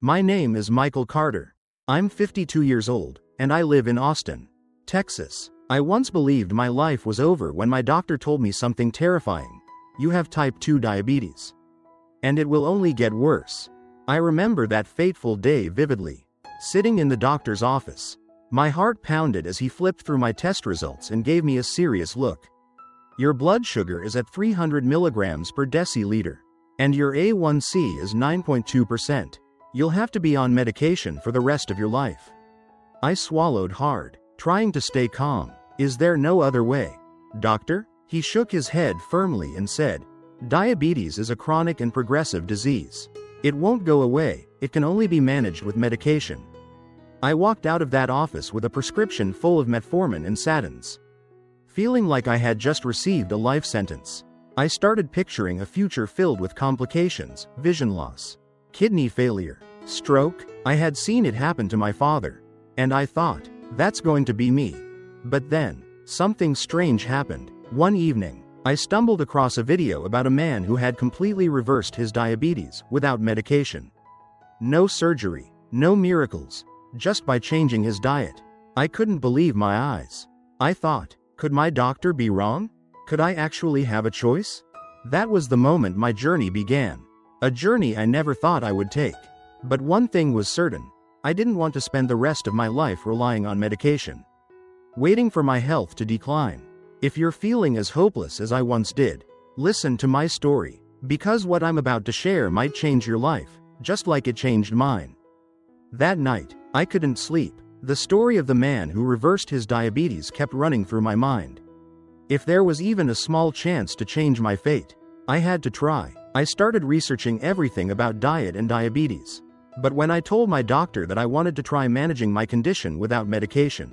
My name is Michael Carter. I'm 52 years old, and I live in Austin, Texas. I once believed my life was over when my doctor told me something terrifying. You have type 2 diabetes. And it will only get worse. I remember that fateful day vividly. Sitting in the doctor's office, my heart pounded as he flipped through my test results and gave me a serious look. Your blood sugar is at 300 milligrams per deciliter, and your A1C is 9.2%. You'll have to be on medication for the rest of your life. I swallowed hard, trying to stay calm. Is there no other way? Doctor? He shook his head firmly and said, diabetes is a chronic and progressive disease. It won't go away, it can only be managed with medication. I walked out of that office with a prescription full of metformin and statins. Feeling like I had just received a life sentence, I started picturing a future filled with complications, vision loss, kidney failure, stroke. I had seen it happen to my father, and I thought, that's going to be me. But then, something strange happened. One evening, I stumbled across a video about a man who had completely reversed his diabetes without medication. No surgery, no miracles, just by changing his diet. I couldn't believe my eyes. I thought, could my doctor be wrong? Could I actually have a choice? That was the moment my journey began. A journey I never thought I would take. But one thing was certain. I didn't want to spend the rest of my life relying on medication, waiting for my health to decline. If you're feeling as hopeless as I once did, listen to my story, because what I'm about to share might change your life, just like it changed mine. That night, I couldn't sleep. The story of the man who reversed his diabetes kept running through my mind. If there was even a small chance to change my fate, I had to try. I started researching everything about diet and diabetes. But when I told my doctor that I wanted to try managing my condition without medication,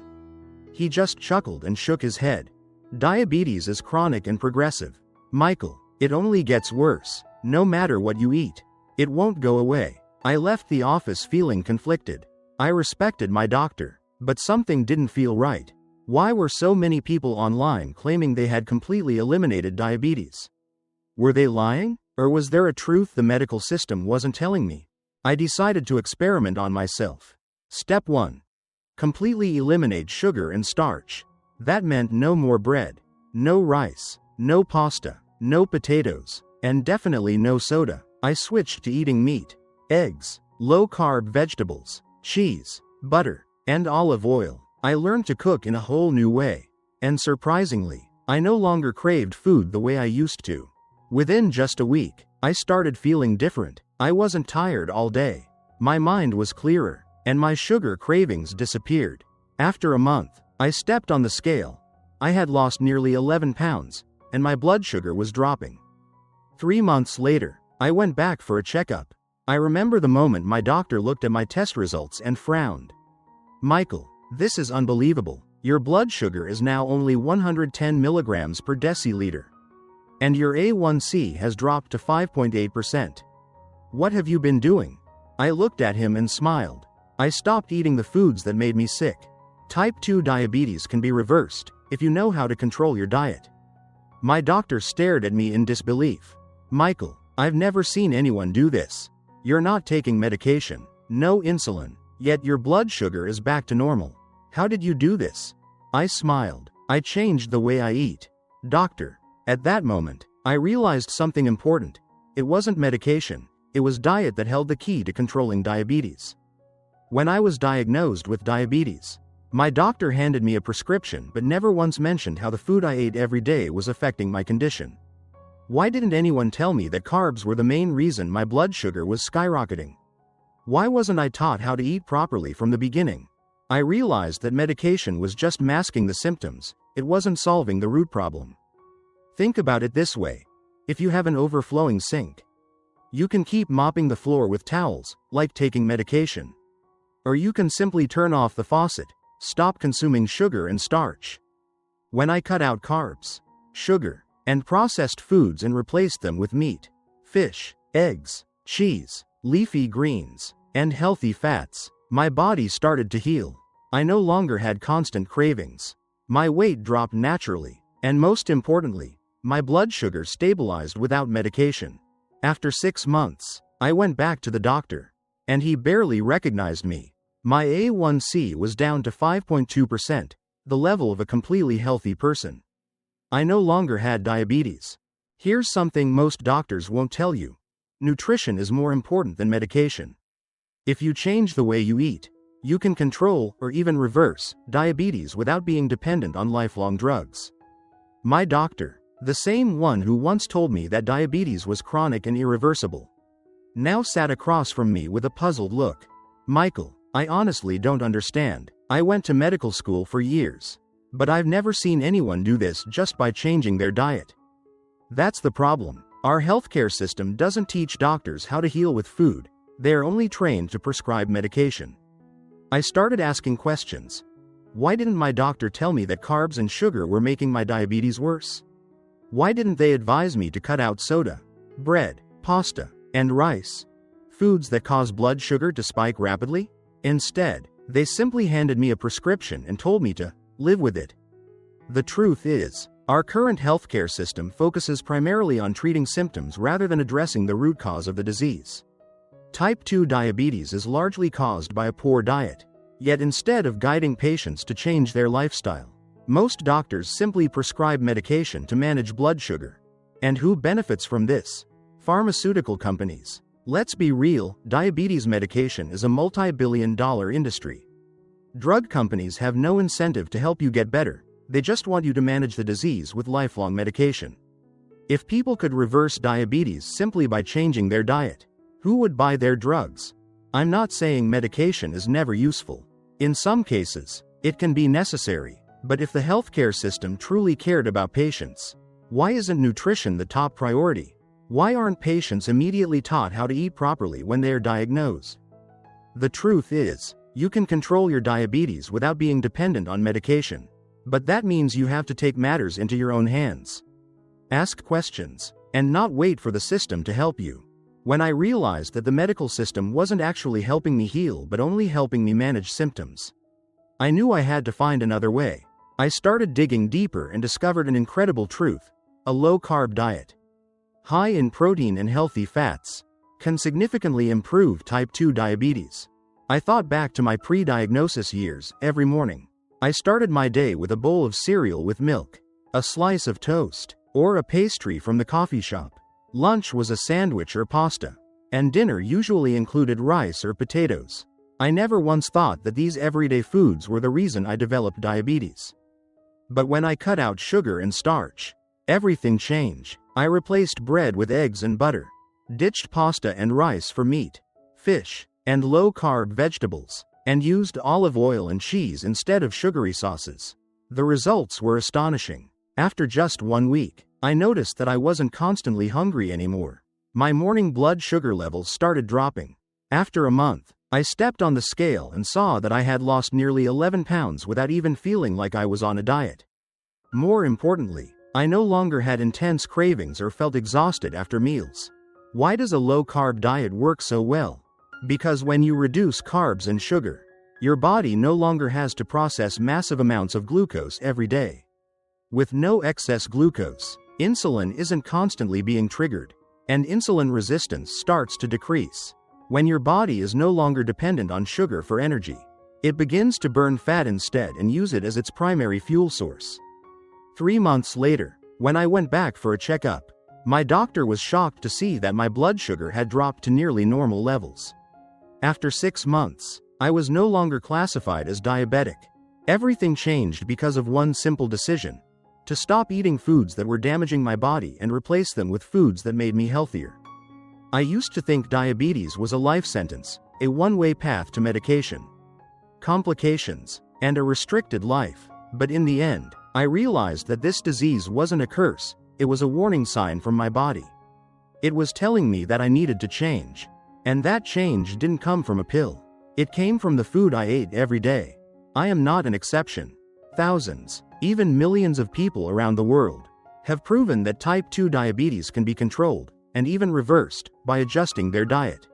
he just chuckled and shook his head. Diabetes is chronic and progressive, Michael. It only gets worse. No matter what you eat, it won't go away. I left the office feeling conflicted. I respected my doctor, but something didn't feel right. Why were so many people online claiming they had completely eliminated diabetes? Were they lying? Or was there a truth the medical system wasn't telling me? I decided to experiment on myself. Step 1. Completely eliminate sugar and starch. That meant no more bread, no rice, no pasta, no potatoes, and definitely no soda. I switched to eating meat, eggs, low-carb vegetables, cheese, butter, and olive oil. I learned to cook in a whole new way. And surprisingly, I no longer craved food the way I used to. Within just a week, I started feeling different. I wasn't tired all day. My mind was clearer, and my sugar cravings disappeared. After a month, I stepped on the scale. I had lost nearly 11 pounds, and my blood sugar was dropping. 3 months later, I went back for a checkup. I remember the moment my doctor looked at my test results and frowned. Michael, this is unbelievable. Your blood sugar is now only 110 milligrams per deciliter. And your A1C has dropped to 5.8%. What have you been doing? I looked at him and smiled. I stopped eating the foods that made me sick. Type 2 diabetes can be reversed if you know how to control your diet. My doctor stared at me in disbelief. Michael, I've never seen anyone do this. You're not taking medication, no insulin, yet your blood sugar is back to normal. How did you do this? I smiled. I changed the way I eat. Doctor, at that moment, I realized something important. It wasn't medication, it was diet that held the key to controlling diabetes. When I was diagnosed with diabetes, my doctor handed me a prescription but never once mentioned how the food I ate every day was affecting my condition. Why didn't anyone tell me that carbs were the main reason my blood sugar was skyrocketing? Why wasn't I taught how to eat properly from the beginning? I realized that medication was just masking the symptoms, it wasn't solving the root problem. Think about it this way. If you have an overflowing sink, you can keep mopping the floor with towels, like taking medication. Or you can simply turn off the faucet, stop consuming sugar and starch. When I cut out carbs, sugar, and processed foods and replaced them with meat, fish, eggs, cheese, leafy greens, and healthy fats, my body started to heal. I no longer had constant cravings. My weight dropped naturally, and most importantly, my blood sugar stabilized without medication. After 6 months, I went back to the doctor. and he barely recognized me. My A1C was down to 5.2%, the level of a completely healthy person. I no longer had diabetes. Here's something most doctors won't tell you. Nutrition is more important than medication. If you change the way you eat, you can control or even reverse diabetes without being dependent on lifelong drugs. My doctor, the same one who once told me that diabetes was chronic and irreversible, now sat across from me with a puzzled look. Michael, I honestly don't understand. I went to medical school for years, but I've never seen anyone do this just by changing their diet. That's the problem. Our healthcare system doesn't teach doctors how to heal with food. They are only trained to prescribe medication. I started asking questions. Why didn't my doctor tell me that carbs and sugar were making my diabetes worse? Why didn't they advise me to cut out soda, bread, pasta, and rice, foods that cause blood sugar to spike rapidly? Instead, they simply handed me a prescription and told me to live with it. The truth is, our current healthcare system focuses primarily on treating symptoms rather than addressing the root cause of the disease. Type 2 diabetes is largely caused by a poor diet. Yet instead of guiding patients to change their lifestyle, most doctors simply prescribe medication to manage blood sugar. And who benefits from this? Pharmaceutical companies. Let's be real, diabetes medication is a multi-billion-dollar industry. Drug companies have no incentive to help you get better, they just want you to manage the disease with lifelong medication. If people could reverse diabetes simply by changing their diet, who would buy their drugs? I'm not saying medication is never useful. In some cases, it can be necessary, but if the healthcare system truly cared about patients, why isn't nutrition the top priority? Why aren't patients immediately taught how to eat properly when they are diagnosed? The truth is, you can control your diabetes without being dependent on medication. But that means you have to take matters into your own hands. Ask questions, and not wait for the system to help you. When I realized that the medical system wasn't actually helping me heal but only helping me manage symptoms, I knew I had to find another way. I started digging deeper and discovered an incredible truth: a low-carb diet, high in protein and healthy fats, can significantly improve type 2 diabetes. I thought back to my pre-diagnosis years. Every morning, I started my day with a bowl of cereal with milk, a slice of toast, or a pastry from the coffee shop. Lunch was a sandwich or pasta, and dinner usually included rice or potatoes. I never once thought that these everyday foods were the reason I developed diabetes. But when I cut out sugar and starch, everything changed. I replaced bread with eggs and butter, ditched pasta and rice for meat, fish, and low-carb vegetables, and used olive oil and cheese instead of sugary sauces. The results were astonishing. After just 1 week, I noticed that I wasn't constantly hungry anymore. My morning blood sugar levels started dropping. After a month, I stepped on the scale and saw that I had lost nearly 11 pounds without even feeling like I was on a diet. More importantly, I no longer had intense cravings or felt exhausted after meals. Why does a low-carb diet work so well? Because when you reduce carbs and sugar, your body no longer has to process massive amounts of glucose every day. With no excess glucose, insulin isn't constantly being triggered, and insulin resistance starts to decrease. When your body is no longer dependent on sugar for energy, it begins to burn fat instead and use it as its primary fuel source. 3 months later, when I went back for a checkup, my doctor was shocked to see that my blood sugar had dropped to nearly normal levels. After 6 months, I was no longer classified as diabetic. Everything changed because of one simple decision: to stop eating foods that were damaging my body and replace them with foods that made me healthier. I used to think diabetes was a life sentence, a one-way path to medication, complications, and a restricted life. But in the end, I realized that this disease wasn't a curse, it was a warning sign from my body. It was telling me that I needed to change. And that change didn't come from a pill. It came from the food I ate every day. I am not an exception. Thousands, even millions of people around the world have proven that type 2 diabetes can be controlled, and even reversed, by adjusting their diet.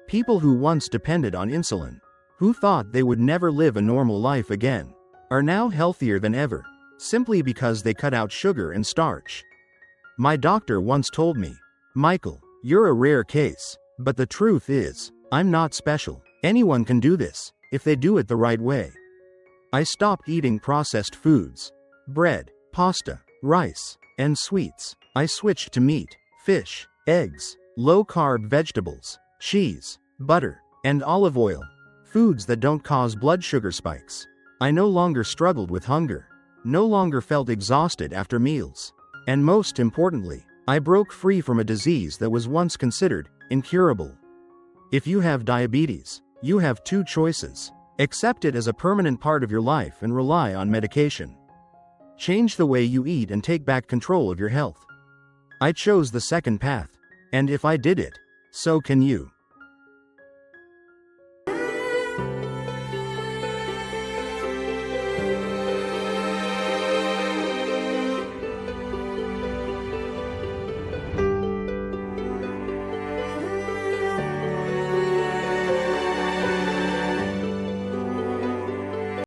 People who once depended on insulin, who thought they would never live a normal life again, are now healthier than ever, simply because they cut out sugar and starch. My doctor once told me, "Michael, you're a rare case." But the truth is, I'm not special. Anyone can do this, if they do it the right way. I stopped eating processed foods. Bread, pasta, rice, and sweets. I switched to meat, fish, eggs, low-carb vegetables, cheese, butter, and olive oil. Foods that don't cause blood sugar spikes. I no longer struggled with hunger. No longer felt exhausted after meals. And most importantly, I broke free from a disease that was once considered incurable. If you have diabetes, you have two choices. Accept it as a permanent part of your life and rely on medication. Change the way you eat and take back control of your health. I chose the second path. And if I did it, so can you.